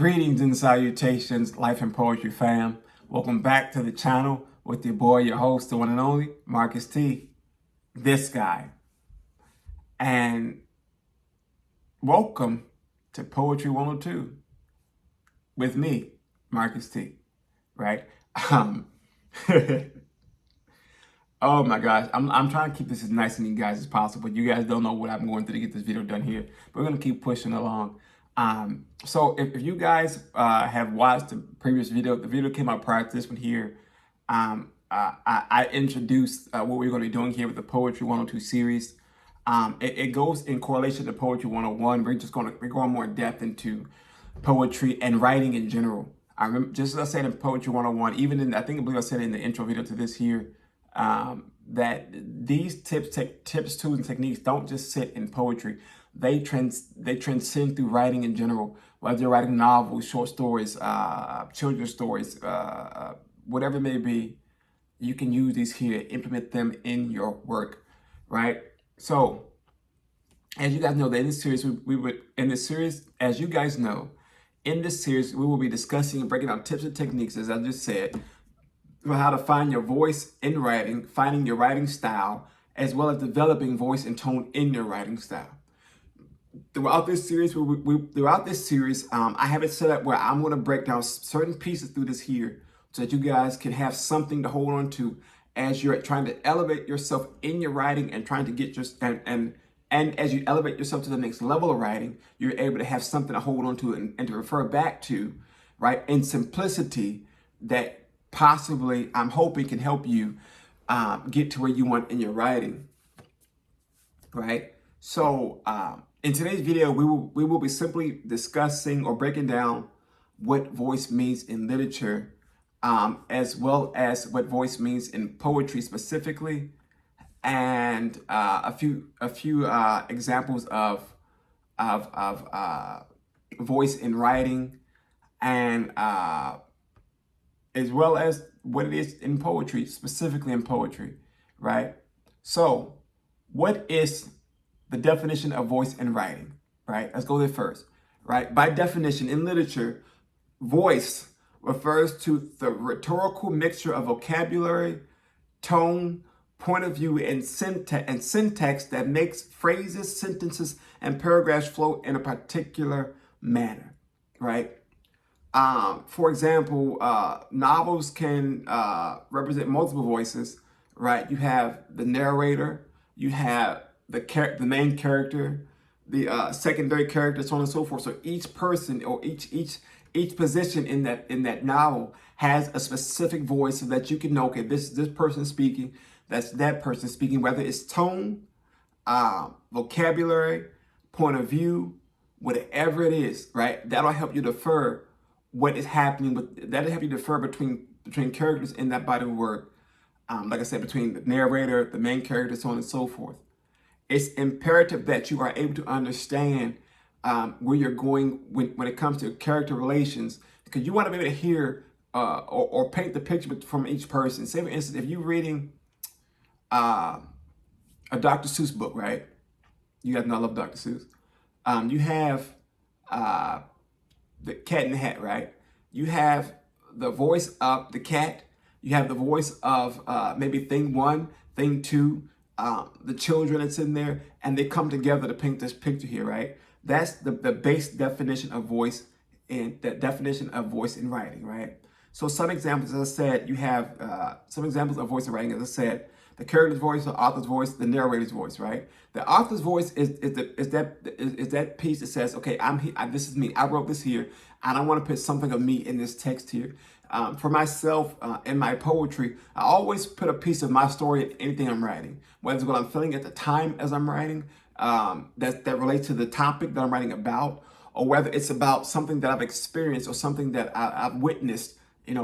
Greetings and salutations, Life and Poetry fam. Welcome back to the channel with your boy, your host, the one and only, Marcus T. This guy. And welcome to Poetry 102 with me, Marcus T. Right? Oh my gosh, I'm trying to keep this as nice on you guys as possible. You guys don't know what I'm going through to get this video done here. We're going to keep pushing along. So if you guys have watched the previous video, the video came out prior to this one here. I introduced what we're going to be doing here with the Poetry 102 series. It goes in correlation to Poetry 101. We're going more in depth into poetry and writing in general. I remember, just as I said in Poetry 101, even in, I believe I said in the intro video to this here, that these tips, tools, and techniques don't just sit in poetry. They transcend through writing in general. Whether you're writing novels, short stories, children's stories, whatever it may be, you can use these here, implement them in your work, right? So, as you guys know, that in this series, as you guys know, in this series, we will be discussing and breaking down tips and techniques, as I just said, for how to find your voice in writing, finding your writing style, as well as developing voice and tone in your writing style. Throughout this series, I have it set up where I'm going to break down certain pieces through this here so that you guys can have something to hold on to as you're trying to elevate yourself in your writing and trying to get your and as you elevate yourself to the next level of writing, you're able to have something to hold on to and to refer back to, right? In simplicity that possibly I'm hoping can help you get to where you want in your writing, right? So in today's video, we will be simply discussing or breaking down what voice means in literature, as well as what voice means in poetry specifically, and a few examples of voice in writing, and as well as what it is in poetry, specifically in poetry, right? So, what is the definition of voice in writing, right? Let's go there first, right? By definition, in literature, voice refers to the rhetorical mixture of vocabulary, tone, point of view, and syntax that makes phrases, sentences, and paragraphs flow in a particular manner, right? For example, novels can represent multiple voices, right? You have the narrator, you have the main character, the secondary character, so on and so forth. So each person or each position in that novel has a specific voice so that you can know, okay, this person speaking, that's that person speaking, whether it's tone, vocabulary, point of view, whatever it is, right? That'll help you defer what is happening that'll help you defer between characters in that body of work. Like I said, between the narrator, the main character, so on and so forth. It's imperative that you are able to understand where you're going when it comes to character relations, because you want to be able to hear or paint the picture from each person. Say, for instance, if you're reading a Dr. Seuss book, right? You guys know I love Dr. Seuss. You have the Cat in the Hat, right? You have the voice of the cat. You have the voice of maybe thing one, thing two, the children that's in there, and they come together to paint this picture here, right? That's the base definition of voice in writing, right? So some examples, as I said, you have some examples of voice in writing, as I said, the character's voice, the author's voice, the narrator's voice, right? The author's voice is that piece that says, okay, this is me. I wrote this here, and I want to put something of me in this text here. For myself, in my poetry, I always put a piece of my story in anything I'm writing, whether it's what I'm feeling at the time as I'm writing, that relates to the topic that I'm writing about, or whether it's about something that I've experienced or something that I've witnessed,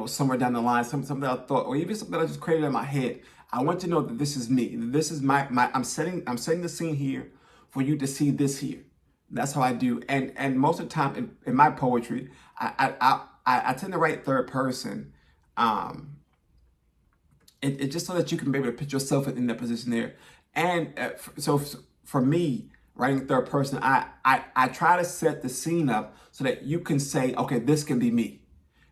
somewhere down the line, something that I thought, or even something that I just created in my head. I want to know that this is me. This is I'm setting the scene here for you to see this here. That's how I do. And most of the time in my poetry, I tend to write third person. It's just so that you can be able to put yourself in that position there. And so for me, writing third person, I try to set the scene up so that you can say, okay, this can be me,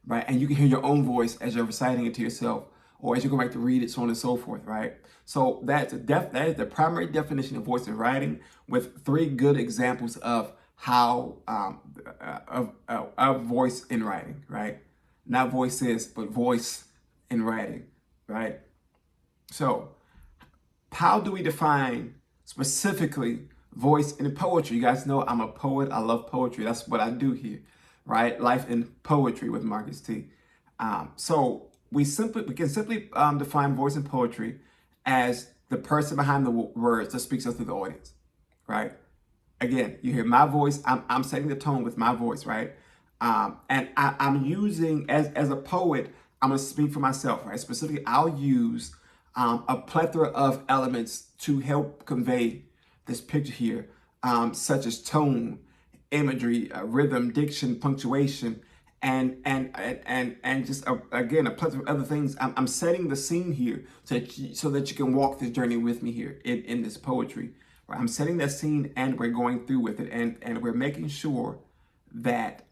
right? And you can hear your own voice as you're reciting it to yourself, or as you go back to read it, so on and so forth, right? So that is the primary definition of voice in writing, with 3 good examples of how of voice in writing, right? Not voices, but voice in writing, right? So how do we define specifically voice in poetry? You guys know I'm a poet. I love poetry. That's what I do here, right? Life and Poetry with Marcus T. So we can simply define voice in poetry as the person behind the words that speaks us to the audience, right? Again, you hear my voice. I'm setting the tone with my voice, right? And I'm using, as a poet, I'm gonna speak for myself, right? Specifically, I'll use a plethora of elements to help convey this picture here, such as tone, imagery, rhythm, diction, punctuation, and just again a plethora of other things. I'm setting the scene here so that you can walk this journey with me here in this poetry. Right? I'm setting that scene, and we're going through with it, and we're making sure that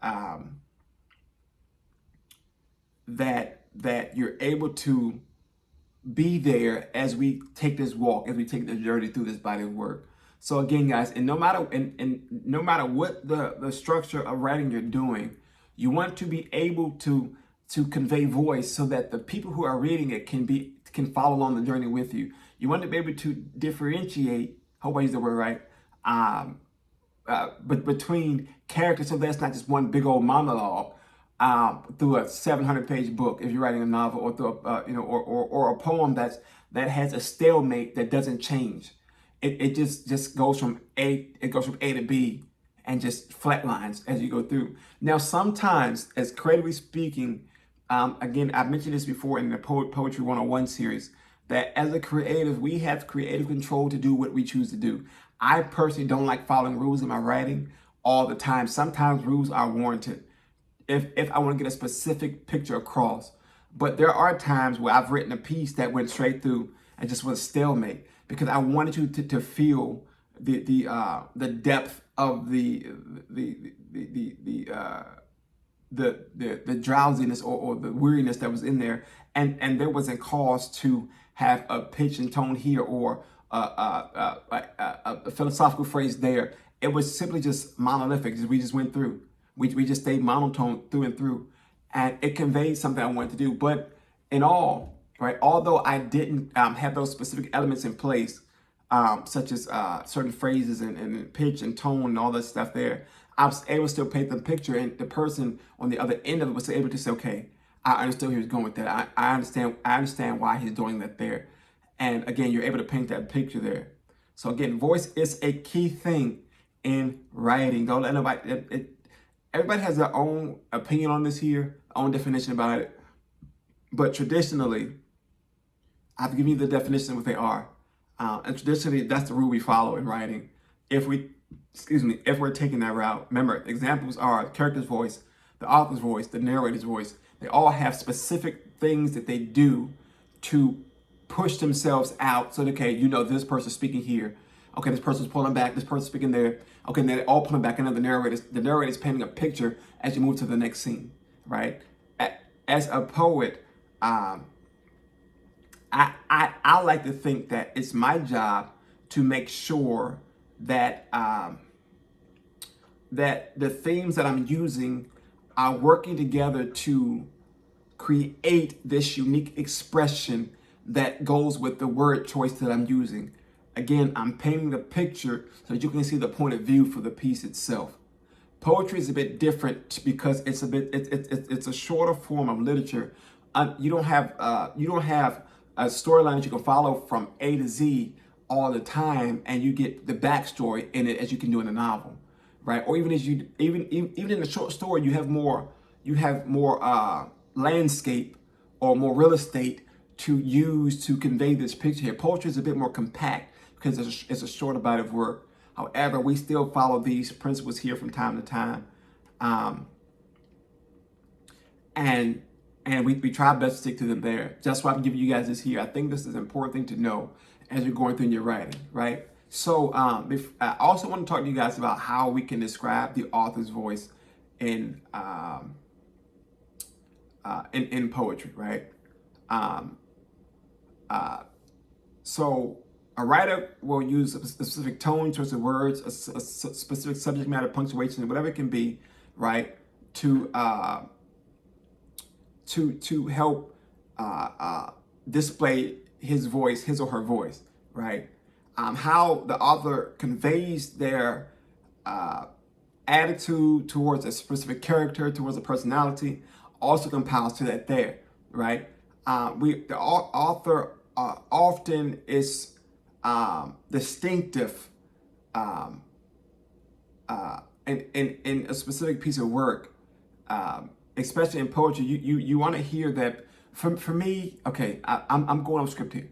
that you're able to be there as we take this walk, as we take this journey through this body of work. So again, guys, and no matter what the structure of writing you're doing, you want to be able to convey voice so that the people who are reading it can follow along the journey with you. You want to be able to differentiate, hope I use the word right, but between characters, so that's not just one big old monologue through a 700-page book if you're writing a novel, or through or a poem that has a stalemate that doesn't change. It just goes from A to B and just flat lines as you go through. Now, sometimes, as creatively speaking, again, I've mentioned this before in the Poetry 101 series, that as a creative, we have creative control to do what we choose to do. I personally don't like following rules in my writing all the time. Sometimes rules are warranted if I want to get a specific picture across. But there are times where I've written a piece that went straight through and just was stalemate, because I wanted you to feel the depth of the drowsiness or the weariness that was in there, and there wasn't cause to have a pitch and tone here or a philosophical phrase there. It was simply just monolithic. We just went through. We just stayed monotone through and through, and it conveyed something I wanted to do. But in all, right, although I didn't have those specific elements in place, such as certain phrases and pitch and tone and all that stuff there, I was able to still paint the picture, and the person on the other end of it was able to say, okay, I understood where he was going with that. I understand why he's doing that there. And again, you're able to paint that picture there. So again, voice is a key thing in writing. Don't let nobody, everybody has their own opinion on this here, own definition about it. But traditionally, I've given you the definition of what they are. And traditionally, that's the rule we follow in writing. If we're taking that route. Remember, examples are the character's voice, the author's voice, the narrator's voice. They all have specific things that they do to push themselves out. So, okay, this person's speaking here. Okay, this person's pulling back. This person's speaking there. Okay, and then they're all pulling back. And then the narrator's painting a picture as you move to the next scene, right? As a poet, I like to think that it's my job to make sure that that the themes that I'm using are working together to create this unique expression that goes with the word choice that I'm using. Again, I'm painting the picture so that you can see the point of view for the piece itself. Poetry is a bit different because it's a shorter form of literature. You don't have a storyline that you can follow from A to Z all the time, and you get the backstory in it as you can do in a novel, right? Or even in a short story, you have more landscape or more real estate to use to convey this picture here. Poetry is a bit more compact because it's a shorter body of work. However, we still follow these principles here from time to time. And we try best to stick to them there. That's why I'm giving you guys this here. I think this is an important thing to know as you're going through your writing, right? So I also want to talk to you guys about how we can describe the author's voice in in poetry, right? Um, so a writer will use a specific tone, choice of words, a specific subject matter, punctuation, whatever it can be, right? To help display his voice, his or her voice, right? How the author conveys their attitude towards a specific character, towards a personality, also compiles to that there, right? The author often is distinctive in a specific piece of work, especially in poetry. You want to hear that. For me, okay, I'm going off script here.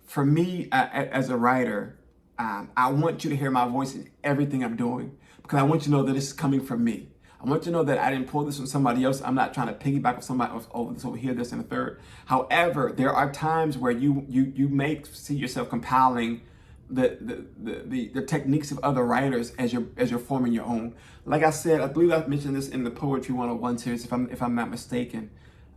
For me, as a writer, I want you to hear my voice in everything I'm doing, because I want you to know that this is coming from me. I want you to know that I didn't pull this from somebody else. I'm not trying to piggyback off somebody else, oh, this over here, this and the third. However, there are times where you may see yourself compiling the techniques of other writers as you're forming your own. Like I said, I believe I've mentioned this in the Poetry 101 series, if I'm not mistaken,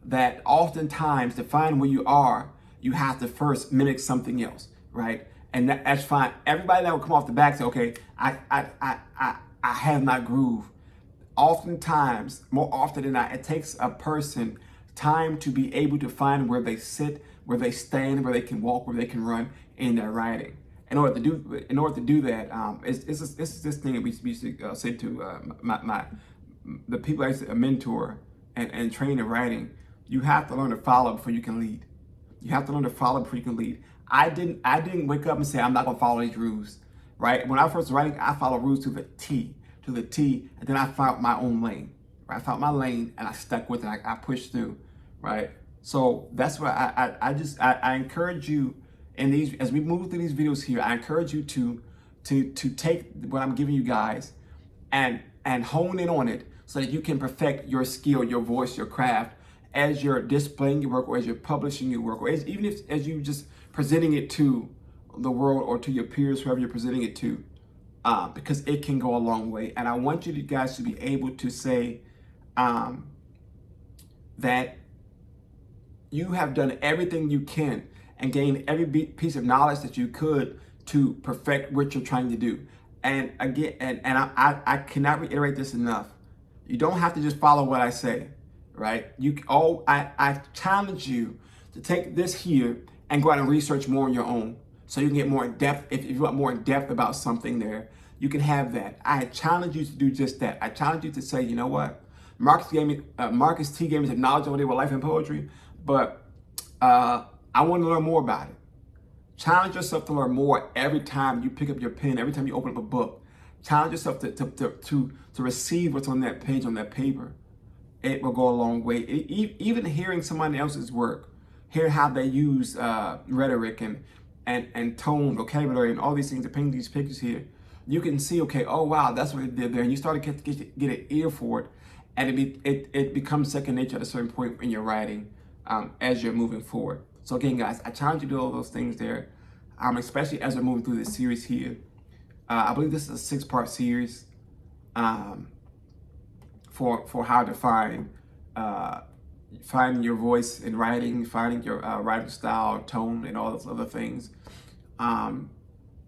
that oftentimes to find where you are, you have to first mimic something else, right? And that's fine. Everybody that will come off the back say, okay, I have my groove. Oftentimes, more often than not, it takes a person time to be able to find where they sit, where they stand, where they can walk, where they can run in their writing. In order to do that, it's this thing that we used to say to the people I used to mentor and train in writing. You have to learn to follow before you can lead. You have to learn to follow before you can lead. I didn't wake up and say I'm not gonna follow these rules, right? When I first was writing, I followed rules to the T, and then I found my own lane. Right? I found my lane and I stuck with it. I pushed through, right? So that's what I encourage you in these, as we move through these videos here. I encourage you to take what I'm giving you guys and hone in on it so that you can perfect your skill, your voice, your craft as you're displaying your work, or as you're publishing your work, or even as you just presenting it to the world or to your peers, whoever you're presenting it to, because it can go a long way. And I want you guys to be able to say that you have done everything you can and gained every piece of knowledge that you could to perfect what you're trying to do. And again, I cannot reiterate this enough. You don't have to just follow what I say, right? I challenge you to take this here and go out and research more on your own, so you can get more in depth. If you want more in depth about something there, you can have that. I challenge you to do just that. I challenge you to say, you know what? Marcus T gave me some knowledge over there with life and poetry, but I want to learn more about it. Challenge yourself to learn more every time you pick up your pen, every time you open up a book. Challenge yourself to receive what's on that page, on that paper. It will go a long way. Even hearing someone else's work, hear how they use rhetoric and tone, vocabulary, and all these things to paint these pictures here, you can see, okay, oh wow, that's what they did there. And you start to get an ear for it, and it becomes second nature at a certain point in your writing as you're moving forward. So again, guys, I challenge you to do all those things there, especially as we're moving through this series here. I believe this is a 6-part series for how to find your voice in writing, finding your writing style, tone, and all those other things.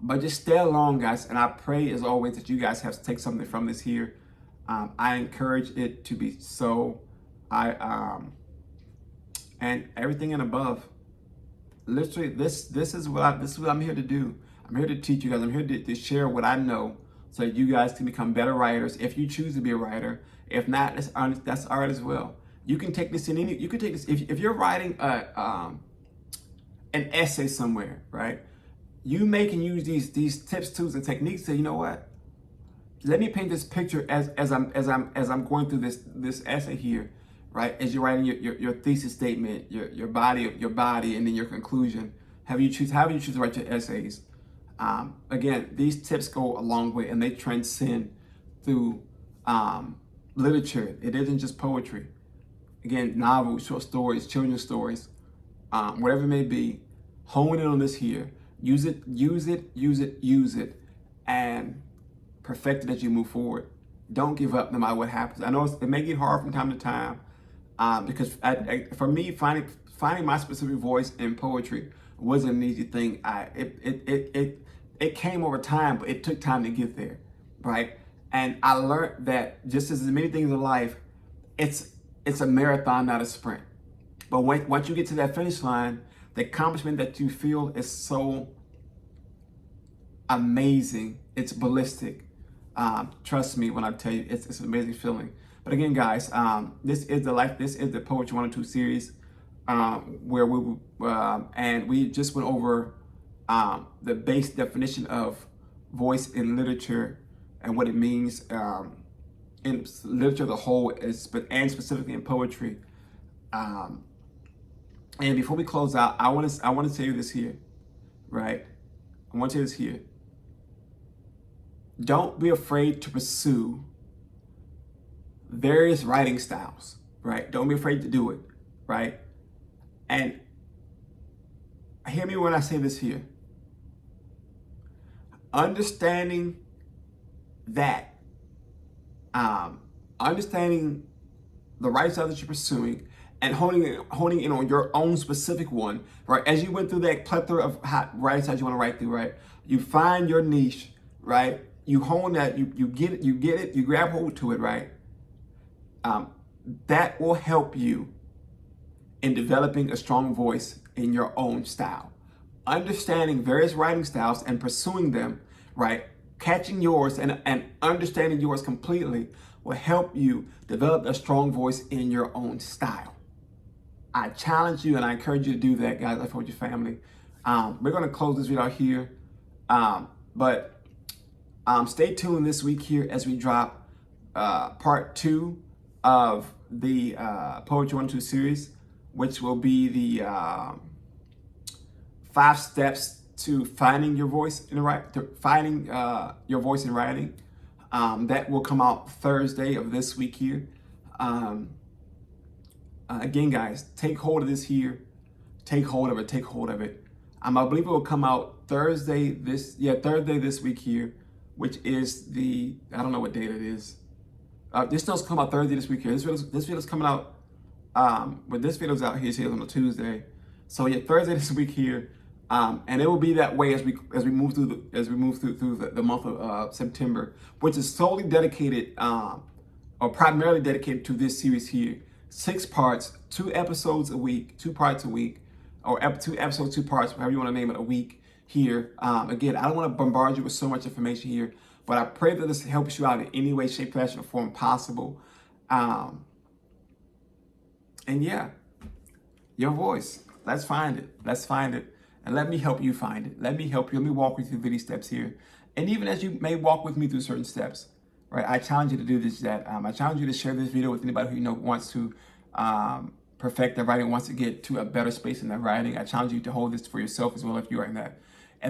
But just stay along, guys, and I pray as always that you guys have to take something from this here. I encourage it to be so. And everything and above. Literally, this is what I'm here to do. I'm here to teach you guys. I'm here to share what I know, so that you guys can become better writers. If you choose to be a writer, if not, that's art as well. You can take this in any. You can take this if you're writing an essay somewhere, right? You can use these tips, tools, and techniques. To, you know what? Let me paint this picture as I'm going through this essay here, right? As you're writing your thesis statement, your body, and then your conclusion. However you choose to write your essays. Again, these tips go a long way, and they transcend through literature. It isn't just poetry. Again, novels, short stories, children's stories, whatever it may be. Hone in on this here. Use it, use it, use it, use it, and perfect it as you move forward. Don't give up no matter what happens. I know it may get hard from time to time, because for me, finding my specific voice in poetry wasn't an easy thing. It came over time, but it took time to get there, right? And I learned that just as many things in life, it's a marathon, not a sprint. But once you get to that finish line, the accomplishment that you feel is so amazing. It's ballistic. Trust me when I tell you, it's an amazing feeling. But again, guys, this is the Poetry 102 series, where we just went over the base definition of voice in literature and what it means in literature as a whole, and specifically in poetry. And before we close out, I want to tell you this here, right? I want to tell you this here. Don't be afraid to pursue various writing styles, right? Don't be afraid to do it, right? And hear me when I say this here. Understanding that, understanding the writing style that you're pursuing and honing in on your own specific one, right? As you went through that plethora of writing styles you want to write through, right? You find your niche, right? You hone that, you get it, you grab hold to it, right? That will help you in developing a strong voice in your own style. Understanding various writing styles and pursuing them, right? Catching yours and understanding yours completely will help you develop a strong voice in your own style. I challenge you and I encourage you to do that, guys. Life with your family. We're going to close this video out here, but stay tuned this week here as we drop part 2 of the Poetry 102 series, which will be the 5 steps to finding your voice in finding your voice in writing. That will come out Thursday of this week here. Again, guys, take hold of this here. Take hold of it. Take hold of it. I believe it will come out Thursday this week here, which is I don't know what date it is. This does come out Thursday this week here. This video's coming out, but this video's out here on a Tuesday. So yeah, Thursday this week here, and it will be that way as we move through the month of September, which is solely dedicated, or primarily dedicated to this series here. 6 parts, 2 episodes a week, 2 parts a week, or 2 episodes, 2 parts, however you want to name it, a week here. Again, I don't want to bombard you with so much information here, but I pray that this helps you out in any way, shape, fashion, or form possible. And yeah, your voice. Let's find it. Let's find it. And let me help you find it. Let me help you. Let me walk with you through these steps here. And even as you may walk with me through certain steps, right? I challenge you to do this. I challenge you to share this video with anybody who wants to perfect their writing, wants to get to a better space in their writing. I challenge you to hold this for yourself as well if you are in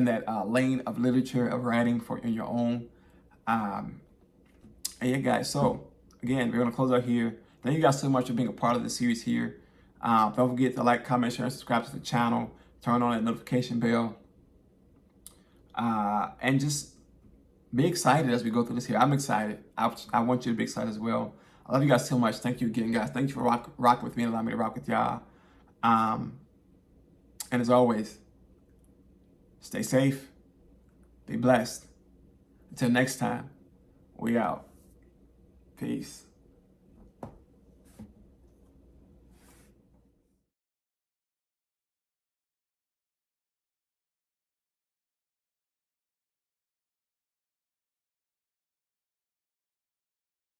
that lane of literature, of writing in your own. And yeah, guys. So again, we're gonna close out here. Thank you guys so much for being a part of the series here. Don't forget to like, comment, share, and subscribe to the channel. Turn on that notification bell. And just be excited as we go through this here. I'm excited. I want you to be excited as well. I love you guys so much. Thank you again, guys. Thank you for rocking with me and allowing me to rock with y'all. And as always, stay safe. Be blessed. Until next time, we out. Peace.